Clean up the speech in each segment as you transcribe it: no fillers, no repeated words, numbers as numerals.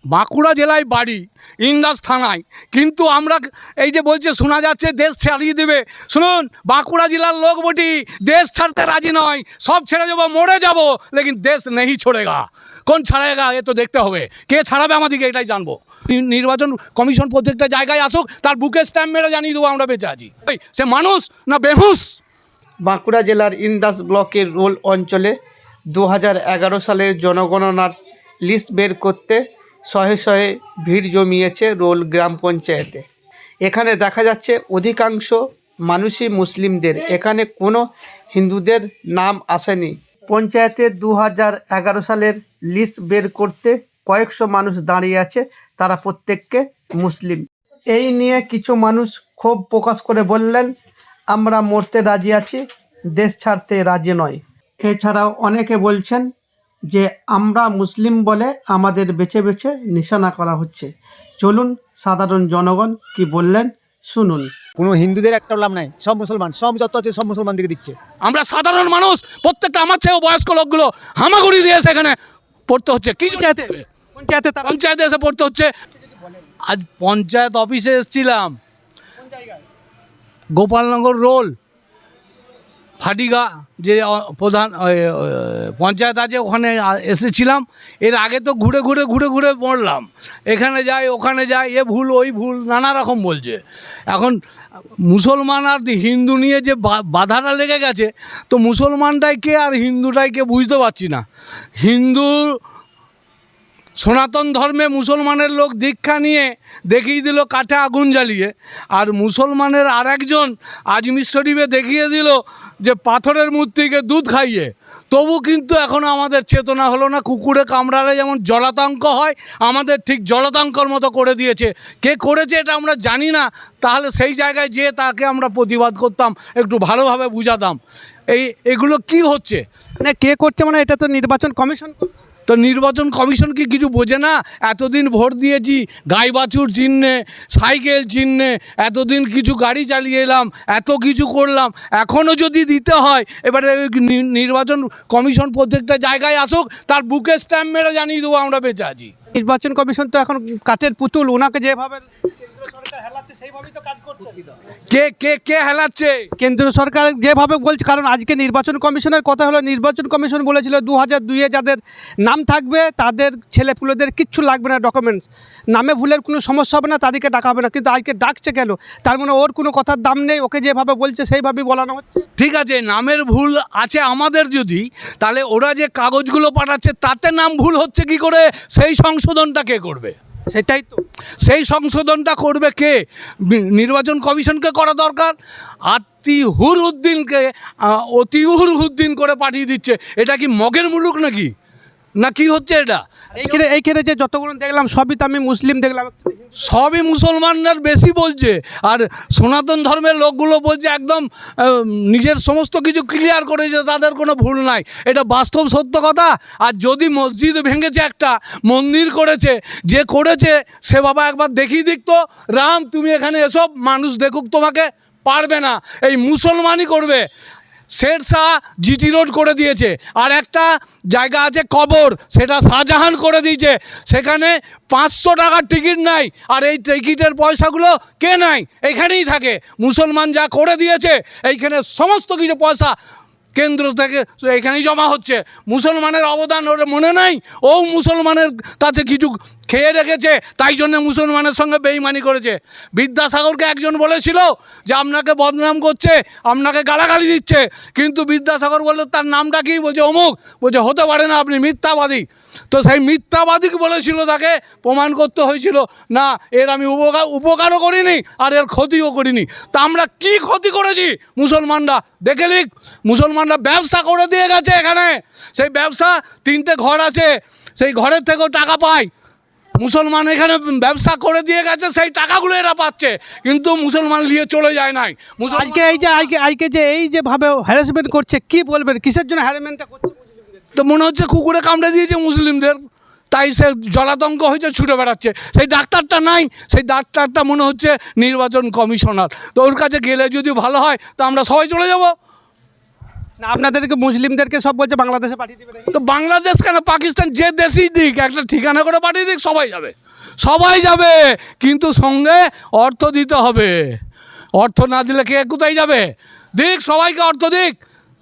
বাঁকুড়া জেলায় বাড়ি, ইন্দাস থানায়, কিন্তু আমরা এই যে বলছে শোনা যাচ্ছে দেশ ছাড়িয়ে দেবে। শুনুন, বাঁকুড়া জেলার লোক বটি, দেশ ছাড়তে রাজি নয়, সব ছেড়ে যাবো, মরে যাব, লেকিন দেশ নেই ছোড়েগা। কোন ছাড়েগা এ তো দেখতে হবে, কে ছাড়াবে আমাদেরকে এটাই জানবো। নির্বাচন কমিশন প্রত্যেকটা জায়গায় আসুক, তার বুকে স্ট্যাম্প মেরে জানিয়ে দেবো আমরা বেঁচে আছি। সে মানুষ না বেহুশ। বাঁকুড়া জেলার ইন্দাস ব্লকের রোল অঞ্চলে 2011 সালের জনগণনার লিস্ট বের করতে শহে শহে ভিড় জমিয়েছে রোল গ্রাম পঞ্চায়েতে। এখানে দেখা যাচ্ছে অধিকাংশ মানুষই মুসলিমদের, এখানে কোনো হিন্দুদের নাম আসেনি। পঞ্চায়েতে 2011 সালের লিস্ট বের করতে কয়েকশো মানুষ দাঁড়িয়ে আছে, তারা প্রত্যেককে মুসলিম। এই নিয়ে কিছু মানুষ ক্ষোভ প্রকাশ করে বললেন, আমরা মরতে রাজি আছি, দেশ ছাড়তে রাজি নয়। এছাড়াও অনেকে বলছেন যে আমরা মুসলিম বলে আমাদের বেছে বেছে নিশানা করা হচ্ছে। চলুন সাধারণ জনগণ কি বললেন শুনুন। কোনো হিন্দুদের একটা লাভ নাই, সব মুসলমান, সব যত আছে সব মুসলমান দিকে দিচ্ছে। আমরা সাধারণ মানুষ, প্রত্যেকটা আমার চেয়েও বয়স্ক লোকগুলো হামাগুড়ি দিয়ে সেখানে পড়তে হচ্ছে। কি পঞ্চায়েতে এসে পড়তে হচ্ছে। আজ পঞ্চায়েত অফিসে এসেছিলাম, গোপালনগর রোল ফাটিগা যে প্রধান পঞ্চায়েত আছে ওখানে এসেছিলাম। এর আগে তো ঘুরে ঘুরে ঘুরে ঘুরে পড়লাম, এখানে যাই ওখানে যাই, এ ভুল ওই ভুল নানা রকম বলছে। এখন মুসলমান আর হিন্দু নিয়ে যে বাধাটা লেগে গেছে, তো মুসলমানটাই কে আর হিন্দুটাই কে বুঝতে পারছি না। হিন্দু সনাতন ধর্মে মুসলমানের লোক দীক্ষা নিয়ে দেখিয়ে দিল কাঠে আগুন জ্বালিয়ে, আর মুসলমানের আর একজন আজমির শরীফে দেখিয়ে দিল যে পাথরের মূর্তিকে দুধ খাইয়ে। তবু কিন্তু এখনও আমাদের চেতনা হলো না। কুকুরে কামড়ালে যেমন জলাতঙ্ক হয়, আমাদের ঠিক জলাতঙ্কর মতো করে দিয়েছে। কে করেছে এটা আমরা জানি না, তাহলে সেই জায়গায় যেয়ে তাকে আমরা প্রতিবাদ করতাম, একটু ভালোভাবে বুঝাতাম এগুলো কি হচ্ছে। মানে কে করছে, মানে এটা তো নির্বাচন কমিশন। তো নির্বাচন কমিশন কি কিছু বোঝে না? এতদিন ভোট দিয়েছি, গাই বাছুর চিহ্নে, সাইকেল চিহ্নে, এতদিন কিছু গাড়ি চালিয়ে এলাম, এত কিছু করলাম, এখনও যদি দিতে হয়, এবারে নির্বাচন কমিশন প্রত্যেকটা জায়গায় আসুক, তার বুকে স্ট্যাম্প মেরে জানিয়ে দেবো আমরা বেঁচে আছি। নির্বাচন কমিশন তো এখন কাঠের পুতুল, ওনাকে যেভাবে সরকার হেলাচ্ছে সেইভাবেই তো কাজ করছে। কে কে কে হেলাচ্ছে? কেন্দ্র সরকার যেভাবে বলছে, কারণ আজকে নির্বাচন কমিশনের কথা হলো, নির্বাচন কমিশন বলেছিল 2002-এ যাদের নাম থাকবে তাদের ছেলেপুলেদের কিচ্ছু লাগবে না, ডকুমেন্টস, নামে ভুলের কোনো সমস্যা হবে না, তাদেরকে ডাকা হবে না। কিন্তু আজকে ডাকছে কেন? তার মানে ওর কোনো কথার দাম নেই, ওকে যেভাবে বলছে সেইভাবেই বলানো হচ্ছে। ঠিক আছে, নামের ভুল আছে আমাদের, যদি তাহলে ওরা যে কাগজগুলো পাঠাচ্ছে তাতে নাম ভুল হচ্ছে কি করে, সেই সংশোধনটা কে করবে? সেটাই তো, সেই সংশোধনটা করবে কে? নির্বাচন কমিশনকে করা দরকার। আতিহুর উদ্দিনকে অতিহুর উদ্দিন করে পাঠিয়ে দিচ্ছে। এটা কি মগের মুলুক নাকি, না কি হচ্ছে এটা? এইখানে যে যতগুলো দেখলাম সবই তো আমি মুসলিম দেখলাম, সবই মুসলমানরা বেশি বলছে, আর সনাতন ধর্মের লোকগুলো বলছে একদম নিজের সমস্ত কিছু ক্লিয়ার করেছে, তাদের কোনো ভুল নাই। এটা বাস্তব সত্য কথা। আর যদি মসজিদ ভেঙেছে, একটা মন্দির করেছে, যে করেছে সে বাবা একবার দেখিয়ে দিক তো, রাম তুমি এখানে এসব মানুষ দেখুক, তোমাকে পারবে না, এই মুসলমানই করবে। শেরশাহ জিটি রোড করে দিয়েছে, আর একটা জায়গা আছে কবর, সেটা শাহজাহান করে দিয়েছে, সেখানে 500 টাকার টিকিট নাই, আর এই টিকিটের পয়সাগুলো কে নাই, এখানেই থাকে। মুসলমান যা করে দিয়েছে, এইখানে সমস্ত কিছু পয়সা কেন্দ্র থেকে এখানেই জমা হচ্ছে। মুসলমানের অবদান ওর মনে নাই, ও মুসলমানের কাছে কিছু খেয়ে রেখেছে, তাই জন্য মুসলমানের সঙ্গে বেইমানি করেছে। বিদ্যাসাগরকে একজন বলেছিল যে আপনাকে বদনাম করছে, আপনাকে গালাগালি দিচ্ছে, কিন্তু বিদ্যাসাগর বলল তার নামটা কি, বলছে অমুক, বলছে হতে পারে না, আপনি মিথ্যাবাদী। তো সেই মিথ্যাবাদীকে বলেছিল, তাকে প্রমাণ করতে হয়েছিল না এর আমি উপকারও করিনি আর এর ক্ষতিও করিনি। তা আমরা কি ক্ষতি করেছি মুসলমানরা? দেখে লিখ, মুসলমানরা ব্যবসা করে দিয়ে গেছে এখানে, সেই ব্যবসা 3টে ঘর আছে, সেই ঘরের থেকেও টাকা পায়। মুসলমান এখানে ব্যবসা করে দিয়ে গেছে, সেই টাকাগুলো এরা পাচ্ছে, কিন্তু মুসলমান নিয়ে চলে যায় নাই। আজকে আজকে যে এই যে ভাবে হ্যারাসমেন্ট করছে, কি বলবেন, কিসের জন্য হ্যারাসমেন্টটা করছে? তো মনে হচ্ছে কুকুরে কামড়ে দিয়েছে মুসলিমদের, তাই সে জলাতঙ্ক হয়েছে, ছুটে বেড়াচ্ছে। সেই ডাক্তারটা নাই, সেই ডাক্তারটা মনে হচ্ছে নির্বাচন কমিশনার। তো ওর কাছে গেলে যদি ভালো হয়, তো আমরা সবাই চলে যাব। না আপনাদেরকে মুসলিমদেরকে সব বলছে বাংলাদেশে পাঠিয়ে দেবে নাকি? তো বাংলাদেশ কেন, পাকিস্তান যে দেশই দিক, একটা ঠিকানা করে পাঠিয়ে দিক, সবাই যাবে, সবাই যাবে, কিন্তু সঙ্গে অর্থ দিতে হবে। অর্থ না দিলে কে কোথায় যাবে? দিক, সবাইকে অর্থ দিক,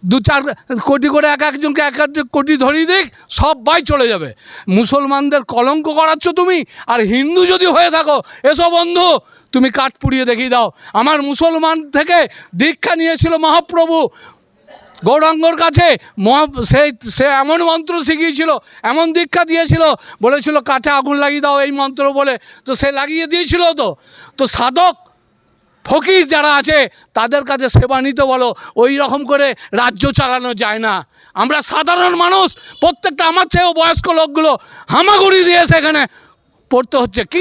2-4 কোটি করে এক একজনকে 1 কোটি ধরিয়ে দিক, সবাই চলে যাবে। মুসলমানদের কলঙ্ক করাচ্ছ তুমি। আর হিন্দু যদি হয়ে থাকো, এসো বন্ধু, তুমি কাঠ পুড়িয়ে দেখিয়ে দাও। আমার মুসলমান থেকে দীক্ষা নিয়েছিল মহাপ্রভু গৌরাঙ্গর কাছে, সে এমন মন্ত্র শিখিয়েছিল, এমন দীক্ষা দিয়েছিল, বলেছিল কাঠে আগুন লাগিয়ে দাও এই মন্ত্র বলে, তো সে লাগিয়ে দিয়েছিল। তো সাধক ফকির যারা আছে তাদের কাছে সেবা নিতে বলো। ওই রকম করে রাজ্য চালানো যায় না। আমরা সাধারণ মানুষ, প্রত্যেকটা আমার চেয়েও বয়স্ক লোকগুলো হামাগুড়ি দিয়ে সেখানে পড়তে হচ্ছে। কি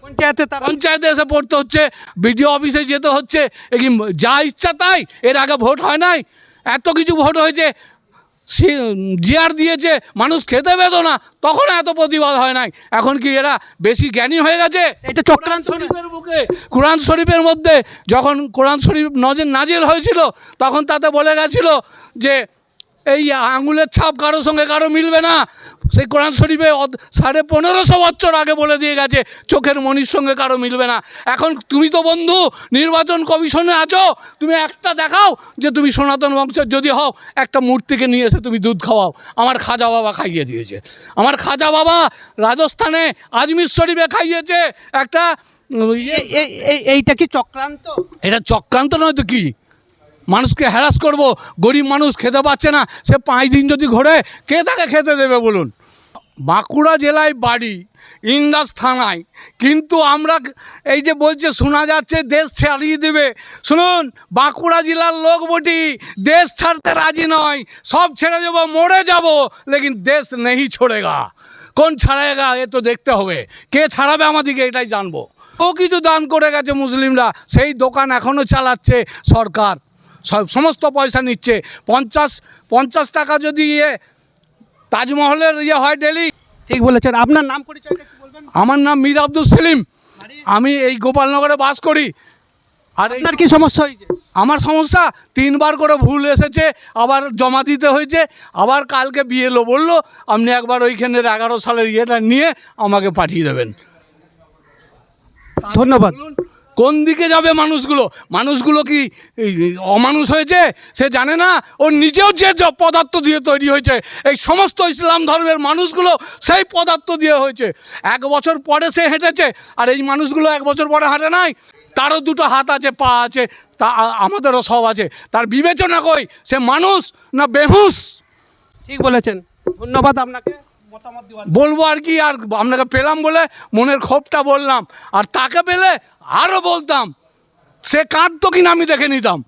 পঞ্চায়েতে তারা পঞ্চায়েতে এসে পড়তে হচ্ছে, বিডিও অফিসে যেতে হচ্ছে, কি যা ইচ্ছা তাই। এর আগে ভোট হয় নাই, এত কিছু ভোট হয়েছে, জিয়ার দিয়েছে, মানুষ খেতে পেত না, তখন এত প্রতিবাদ হয় নাই। এখন কি এরা বেশি জ্ঞানী হয়ে গেছে? এটা চক্রান্ত শরীফের বুকে, কোরআন শরীফের মধ্যে যখন কোরআন শরীফ নাজিল হয়েছিল, তখন তাতে বলে গেছিল যে এই আঙুলের ছাপ কারোর সঙ্গে কারো মিলবে না। সেই কোরআন শরীফে 1550 বছর আগে বলে দিয়ে গেছে চোখের মণির সঙ্গে কারো মিলবে না। এখন তুমি তো বন্ধু নির্বাচন কমিশনে আছো, তুমি একটা দেখাও যে তুমি সনাতন বংশের যদি হও, একটা মূর্তিকে নিয়ে এসে তুমি দুধ খাওয়াও। আমার খাজা বাবা খাইয়ে দিয়েছে, আমার খাজা বাবা রাজস্থানে আজমির শরীফে খাইয়েছে একটা এইটা কি চক্রান্ত? এটা চক্রান্ত নয় তো কি? মানুষকে হ্যারাস করব, গরিব মানুষ খেতে পাচ্ছে না, সে 5 দিন যদি ঘোরে, কে তাকে খেতে দেবে বলুন? বাঁকুড়া জেলায় বাড়ি, ইন্দাস থানায়, কিন্তু আমরা এই যে বলছে শোনা যাচ্ছে দেশ ছাড়িয়ে দেবে। শুনুন, বাঁকুড়া জেলার লোক বটি, দেশ ছাড়তে রাজি নয়, সব ছেড়ে যাবো, মরে যাব, লেকিন দেশ নেই ছোড়েগা। কোন ছাড়েগা এ তো দেখতে হবে, কে ছাড়াবে আমাদেরকে, এটাই জানবো। ও কিছু দান করে গেছে মুসলিমরা, সেই দোকান এখনও চালাচ্ছে সরকার, সমস্ত পয়সা নিচ্ছে। 50 টাকা যদি তাজমহলের হয় ডেলি। ঠিক বলেছেন। আপনার নাম পরিচয়টা একটু বলবেন? আমার নাম মীর আব্দুল সেলিম, আমি এই গোপালনগরে বাস করি। আর আপনার কি সমস্যা হয়েছে? আমার সমস্যা 3বার করে ভুল এসেছে, আবার জমা দিতে হয়েছে, আবার কালকে বিএলও বললো আপনি একবার ওইখানের 11 সালের ইয়েটা নিয়ে আমাকে পাঠিয়ে দেবেন। ধন্যবাদ। কোন দিকে যাবে মানুষগুলো কি অমানুষ হয়েছে? সে জানে না ওর নিজেও যে পদার্থ দিয়ে তৈরি হয়েছে, এই সমস্ত ইসলাম ধর্মের মানুষগুলো সেই পদার্থ দিয়ে হয়েছে। 1 বছর পরে সে হেঁটেছে, আর এই মানুষগুলো 1 বছর পরে হাঁটে নাই। তারও 2টো হাত আছে, পা আছে, তা আমাদেরও সব আছে। তার বিবেচনা কই, সে মানুষ না বেহুশ? ঠিক বলেছেন, ধন্যবাদ আপনাকে মতামত দেওয়ার। বলবো আর কি, আর আপনাকে পেলাম বলে মনের ক্ষোভটা বললাম, আর তাকে পেলে আরও বলতাম, সে কাঁদতো কিনা আমি দেখে নিতাম।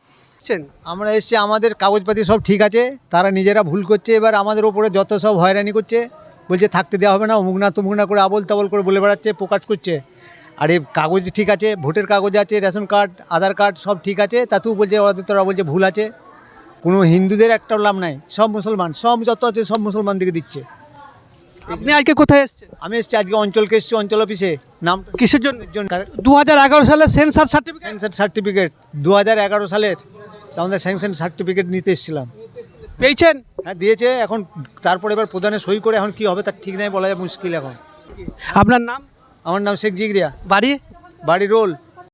আমরা এসছি, আমাদের কাগজপাতি সব ঠিক আছে, তারা নিজেরা ভুল করছে। এবার আমাদের ওপরে যত সব হয়রানি করছে, বলছে থাকতে দেওয়া হবে না, অমুক না তমুক না করে আবল তাবল করে বলে বেড়াচ্ছে, প্রকাশ করছে। আর এই কাগজ ঠিক আছে, ভোটের কাগজ আছে, রেশন কার্ড, আধার কার্ড সব ঠিক আছে, তাতেও বলছে তোরা বলছে ভুল আছে। কোনো হিন্দুদের একটাও লাভ নাই, সব মুসলমান, সব যত আছে সব মুসলমান দিকে দিচ্ছে। আপনি আজকে কোথায় এসেছেন? আমি এসছি আজকে অঞ্চলকে এসছি, অঞ্চল অফিসে। নাম কিসের জন্য? 2011 সালে সেন্সার সার্টিফিকেট। স্যাংশন সার্টিফিকেট 2011 সালের আমাদের স্যাংশন সার্টিফিকেট নিতে এসেছিলাম। পেয়েছেন? হ্যাঁ দিয়েছে, এখন তারপরে এবার প্রধানে সই করে এখন কি হবে তার ঠিক নাই, বলা যায় মুশকিল এখন। আপনার নাম? আমার নাম শেখ জিগরিয়া, বাড়ি? বাড়ি রোল।